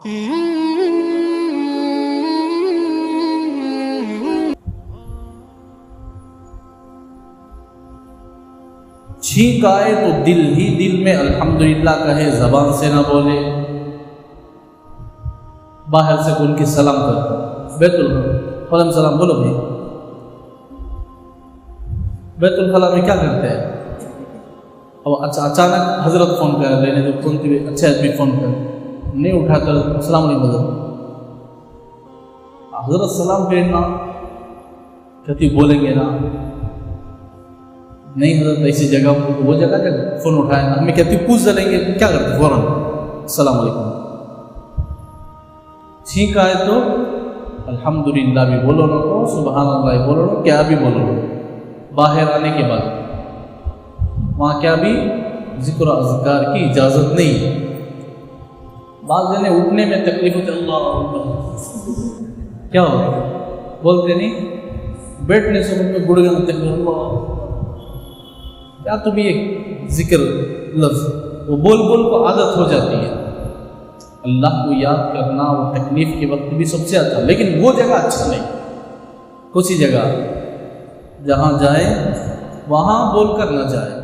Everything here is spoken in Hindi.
छींक आए तो दिल ही दिल में अल्हम्दुलिल्लाह कहे, जबान से ना बोले। बाहर से उनकी सलाम करता, बैतुल खला सलाम बोलो भाई। बैतुल खला में क्या करते हैं? अब अच्छा अचानक हजरत फ़ोन कर लेने, जो फ़ोन की अच्छे आदमी फ़ोन कर नहीं उठाकर अस्सलाम वालेकुम हजरत सलाम फेरना कहती बोलेंगे ना, नहीं हजरत ऐसी जगह वो जगह क्या फ़ोन उठाए ना, हमें कहती पूछ लेंगे क्या करते फ़ौरन अस्सलाम वालेकुम। छींक आए तो अल्हम्दुलिल्लाह भी बोलो ना, को सुबहान अल्लाह बोलो ना, क्या भी बोलो ना। बाहर आने के बाद वहाँ क्या भी जिक्र अज़कार की इजाज़त नहीं। बात जने उठने में तकलीफ होती, अल्लाह क्या हो बोलते नहीं, बैठने से उनमें गुड़गन में तकलीफ, अल्लाह क्या तो भी एक जिक्र लफ्ज़ वो बोल बोल को आदत हो जाती है। अल्लाह को याद करना वो तकलीफ के वक्त भी सबसे अच्छा, लेकिन वो जगह अच्छा नहीं। कुछ ही जगह जहाँ जाए वहाँ बोल कर न जाए।